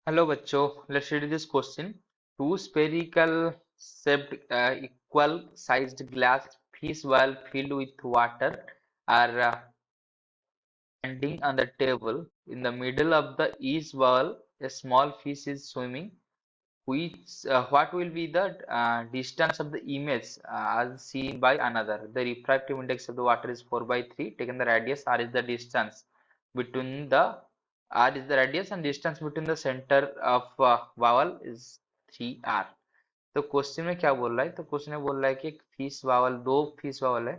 Hello बच्चों, let's read this question. Two spherical shaped equal sized glass fish well filled with water are standing on the table. In the middle of the each bowl, a small fish is swimming. What will be the distance of the image as seen by another? The refractive index of the water is 4 by 3. Taken the radius, r is the distance between the r is the radius and distance between the center of vowel is 3r. तो question में क्या बोल रहा है? तो question में बोल रहा है कि एक फिश वावल, दो फिश वावल है।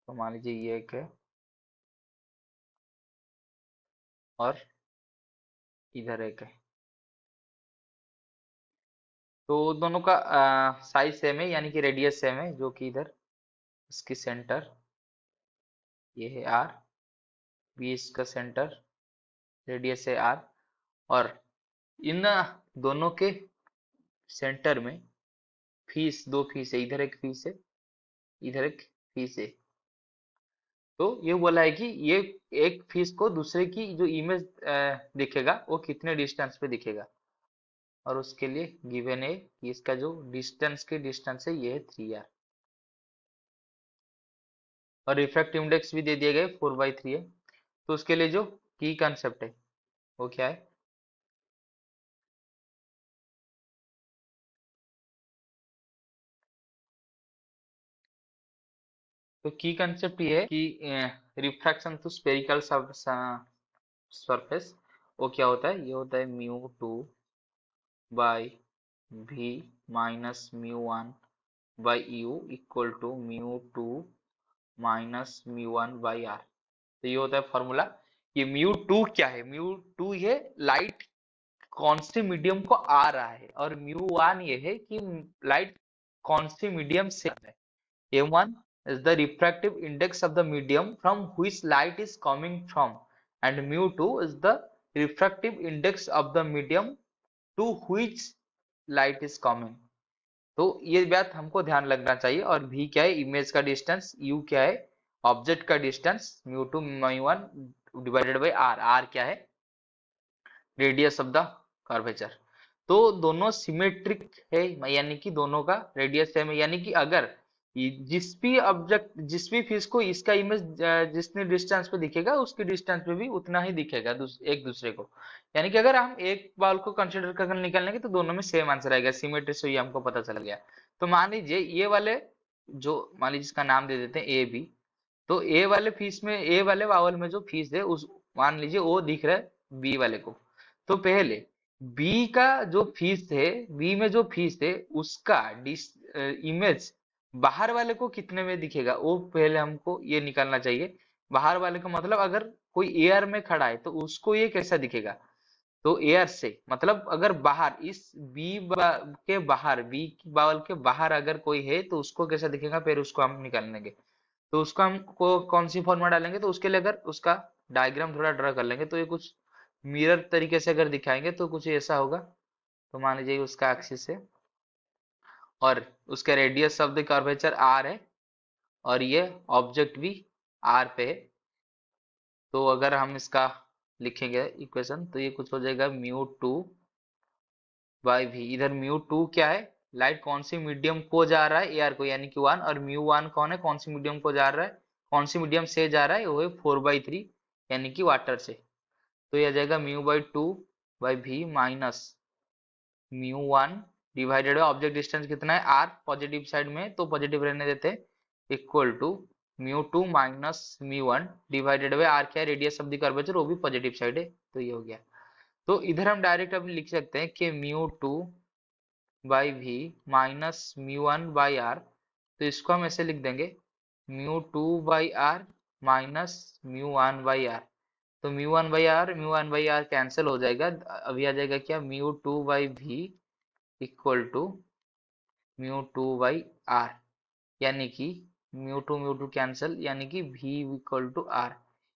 तो मान लीजिए ये एक है और इधर एक है। तो दोनों का साइज सेम है, यानी कि रेडियस सेम है, जो कि इधर इसकी सेंटर ये है आर, बी इसका सेंटर, रेडियस है आर, और इन दोनों के सेंटर में फीस, दो फीस है, इधर एक फीस है, इधर एक फीस है। तो ये बोला है कि ये एक फीस को दूसरे की जो इमेज दिखेगा वो कितने डिस्टेंस पे दिखेगा, और उसके लिए गिवन है कि इसका जो डिस्टेंस के डिस्टेंस है ये है 3r, और रिफ्रैक्टिव इंडेक्स भी दे दिया गया है 4/3 है। तो उसके लिए जो की कंसेप्ट है वो क्या है? तो की कंसेप्ट ये है कि रिफ्रैक्शन टू स्पेरिकल सरफेस वो क्या होता है? ये होता है μ2 by v minus μ1 by u equal to μ2 minus μ1 by r। तो ये होता है फॉर्मूला। ये μ2 क्या है? μ2 ये लाइट कौन से मीडियम को आ रहा है, और μ1 ये है कि लाइट कौन से मीडियम से आता है। M1 is the refractive index of the medium from which light is coming from, and mu2 is the refractive index of the medium to which light is coming। तो ये बात हमको ध्यान लगना चाहिए। और v क्या है? इमेज का डिस्टेंस। u क्या है? ऑब्जेक्ट का distance. mu2 mu1 divided by r। r क्या है? Radius of the curvature. तो दोनों सिमेट्रिक है, यानी कि दोनों का रेडियस सेम है, यानी कि अगर जिस भी ऑब्जेक्ट, जिस भी फिश को इसका इमेज जितने डिस्टेंस पे दिखेगा उसकी डिस्टेंस पे भी उतना ही दिखेगा एक दूसरे को। यानी कि अगर हम एक बॉल को कंसिडर कर निकालेंगे तो दोनों में सेम आंसर आएगा, सिमेट्री से ये हमको पता चल गया। तो मान लीजिए ये वाले, जो मान लीजिए इसका नाम दे देते हैं ए बी। तो ए वाले फिश में, ए वाले बावल में जो फिश है उस, मान लीजिए वो दिख रहा है बी वाले को। तो पहले बी का जो फिश है, बी में जो फिश है उसका इमेज बाहर वाले को कितने में दिखेगा वो पहले हमको ये निकालना चाहिए। बाहर वाले का मतलब अगर कोई एयर में खड़ा है तो उसको ये कैसा दिखेगा? तो एयर से मतलब अगर बाहर इस के बाहर, बी बावल के बाहर अगर कोई है तो उसको कैसा दिखेगा, फिर उसको हम निकाल लेंगे। तो उसको हम को कौन सी फॉर्मूला डालेंगे? तो उसके लिए अगर उसका डायग्राम थोड़ा ड्रा कर लेंगे तो ये कुछ मिरर तरीके से अगर दिखाएंगे तो कुछ ऐसा होगा। तो मान लीजिए उसका एक्सिस है और उसका radius of the curvature R है, और ये ऑब्जेक्ट भी आर पे है। तो अगर हम इसका लिखेंगे इक्वेशन तो ये कुछ हो जाएगा μ2 बाई वी। इधर μ2 क्या है? लाइट कौन सी मीडियम को जा रहा है? एयर को, यानी कि 1। और μ1 कौन है? कौन सी मीडियम को जा रहा है, कौन सी मीडियम से जा रहा है? वो है 4/3, यानी कि वाटर से। तो ये आ जाएगा μ/2 by V minus μ1 divided by object distance कितना है? r पॉजिटिव साइड में तो पॉजिटिव रहने देते हैं, equal to μ2 minus μ1 divided by r क्या है? रेडियस ऑफ द कर्वेचर, वो भी पॉजिटिव साइड है। तो ये हो गया। तो इधर हम डायरेक्ट अब लिख सकते हैं कि μ2 by V minus μ1 by R. तो इसको हम ऐसे लिख देंगे μ2 by R minus μ1 by R. तो μ1 बाई आर कैंसिल हो जाएगा। अभी आ जाएगा क्या? μ2 by V equal to μ2 by R, यानी कि म्यू टू कैंसिल, यानी कि v इक्वल टू आर।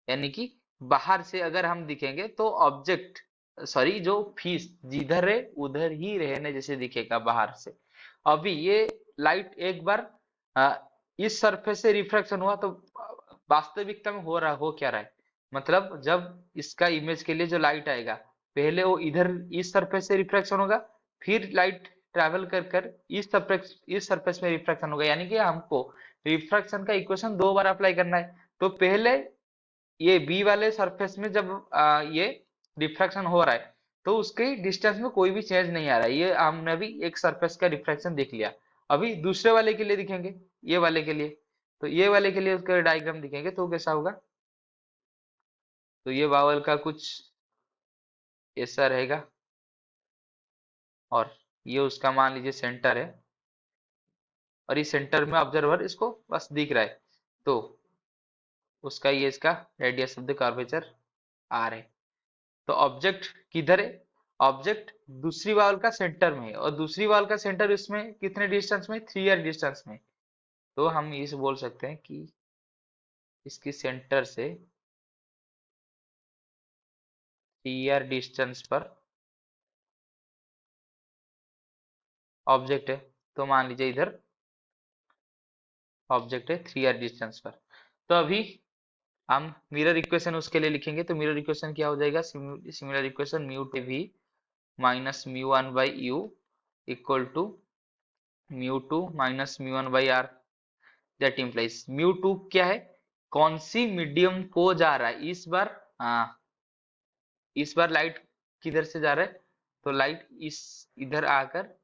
यानी कि बाहर से अगर हम दिखेंगे तो ऑब्जेक्ट, सॉरी, जो फीस जिधर है उधर ही रहने जैसे दिखेगा बाहर से। अभी ये लाइट एक बार इस सरफेस से रिफ्रैक्शन हुआ तो वास्तविकता में हो क्या रहा है? मतलब जब इसका इमेज के लिए जो लाइट आएगा, पहले वो इधर इस सरफेस से रिफ्रैक्शन होगा, फिर लाइट ट्रैवल कर कर इस सरफेस में रिफ्रैक्शन होगा, यानी कि हमको रिफ्रैक्शन का इक्वेशन दो बार अप्लाई करना है। तो पहले ये बी वाले सरफेस में जब ये रिफ्रैक्शन हो रहा है, तो उसके डिस्टेंस में कोई भी चेंज नहीं आ रहा है, ये हमने अभी एक सरफेस का रिफ्रैक्शन देख लिया। अभी दूसरे वाले के लिए दिखेंगे, ये वाले के लिए, तो ये वाले के लिए उसका डायग्राम दिखेंगे तो कैसा होगा। तो ये बावल का कुछ ऐसा रहेगा, और ये उसका मान लीजिए सेंटर है, और इस सेंटर में ऑब्जर्वर इसको बस दिख रहा है, तो उसका ये इसका radius of the curvature R है। तो ऑब्जेक्ट किधर है, ऑब्जेक्ट दूसरी वाल का सेंटर में है, और दूसरी वाल का सेंटर इसमें कितने डिस्टेंस में, 3r डिस्टेंस में। तो हम इस बोल सकते हैं कि इसकी सेंटर से 3r डिस्टेंस पर ऑब्जेक्ट है। तो मान लीजिए इधर ऑब्जेक्ट है 3r डिस्टेंस पर। तो अभी हम मिरर इक्वेशन उसके लिए लिखेंगे, तो मिरर इक्वेशन क्या हो जाएगा, similar equation mu t v minus mu one by u equal to mu two minus mu one by r. That implies mu two क्या है, कौन सी मीडियम को जा रहा है इस बार, हाँ इस बार लाइट किधर से जा रहा है, तो लाइट इस इधर आकर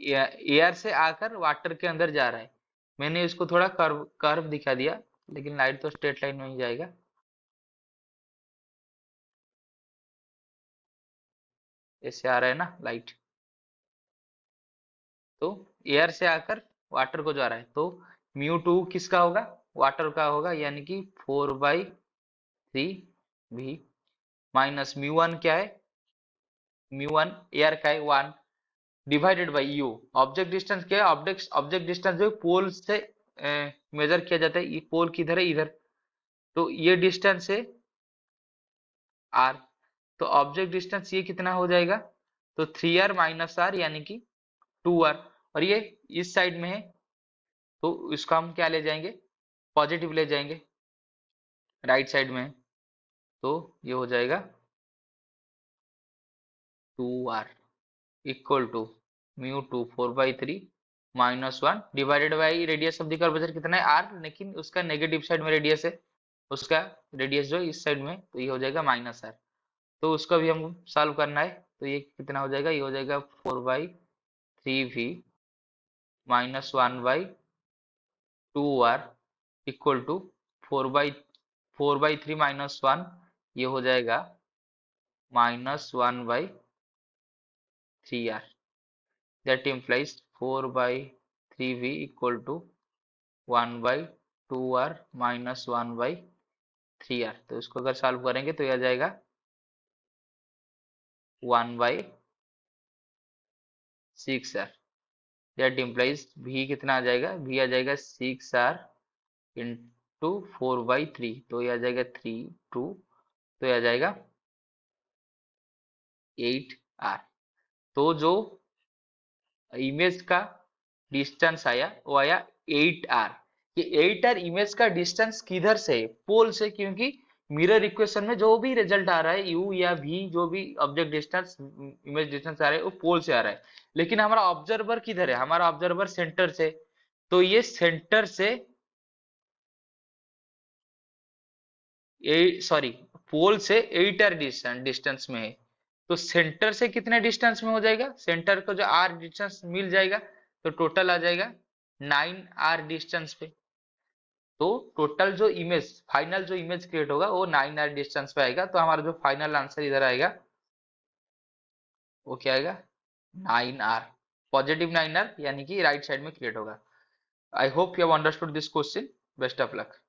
एयर से आकर वाटर के अंदर जा रहा है। मैंने इसको थोड़ा कर्व कर्व दिखा दिया, लेकिन लाइट तो स्ट्रेट लाइन में ही जाएगा। ऐसे आ रहा है ना लाइट, तो एयर से आकर वाटर को जा रहा है, तो म्यू टू किसका होगा, वाटर का होगा, यानी कि 4/3 v माइनस म्यू वन क्या है, म्यू वन एयर का है 1 divided by you. Object distance क्या है, ऑब्जेक्ट डिस्टेंस जो पोल से मेजर किया जाता है, ये पोल किधर है, इधर, तो ये डिस्टेंस है r। तो ऑब्जेक्ट डिस्टेंस ये कितना हो जाएगा, तो 3r माइनस आर यानी कि 2r, और ये इस साइड में है, तो इसको हम क्या ले जाएंगे, पॉजिटिव ले जाएंगे, राइट साइड में है, तो ये हो जाएगा 2r equal to mu two 4/3 minus 1 divided by radius of the curvature कितना है r, लेकिन उसका नेगेटिव साइड में रेडियस है, उसका रेडियस जो इस साइड में, तो ये हो जाएगा माइनस r। तो उसको भी हमको सॉल्व करना है, तो ये कितना हो जाएगा, ये हो जाएगा 4/3v minus 1/2r equal to 4/3 minus 1, ये हो जाएगा -1/3r। That implies 4/3v equal to 1/2r minus 1/3r। तो इसको अगर सॉल्व करेंगे तो यह आ जाएगा 1/6r। दैट इम्प्लाइज v कितना आ जाएगा, v आ जाएगा 6r इंटू 4/3, तो यह आ जाएगा 3 2, तो यह आ जाएगा 8r। तो जो इमेज का डिस्टेंस आया वो आया 8r। ये 8r इमेज का डिस्टेंस किधर से है, पोल से, क्योंकि मिरर इक्वेशन में जो भी रिजल्ट आ रहा है u या v, जो भी ऑब्जेक्ट डिस्टेंस इमेज डिस्टेंस आ रहा है वो पोल से आ रहा है। लेकिन हमारा ऑब्जर्वर किधर है, हमारा ऑब्जर्वर सेंटर से, तो ये सेंटर से सॉरी पोल से 8r डिस्टेंस में है। तो सेंटर से कितने डिस्टेंस में हो जाएगा, सेंटर को जो r डिस्टेंस मिल जाएगा, तो टोटल आ जाएगा 9r डिस्टेंस पे। तो टोटल जो इमेज, फाइनल जो इमेज क्रिएट होगा वो 9r डिस्टेंस पे आएगा। तो हमारा जो फाइनल आंसर इधर आएगा वो क्या आएगा, 9r, पॉजिटिव 9r, यानी कि राइट साइड में क्रिएट होगा। I hope you have understood this question. Best of luck.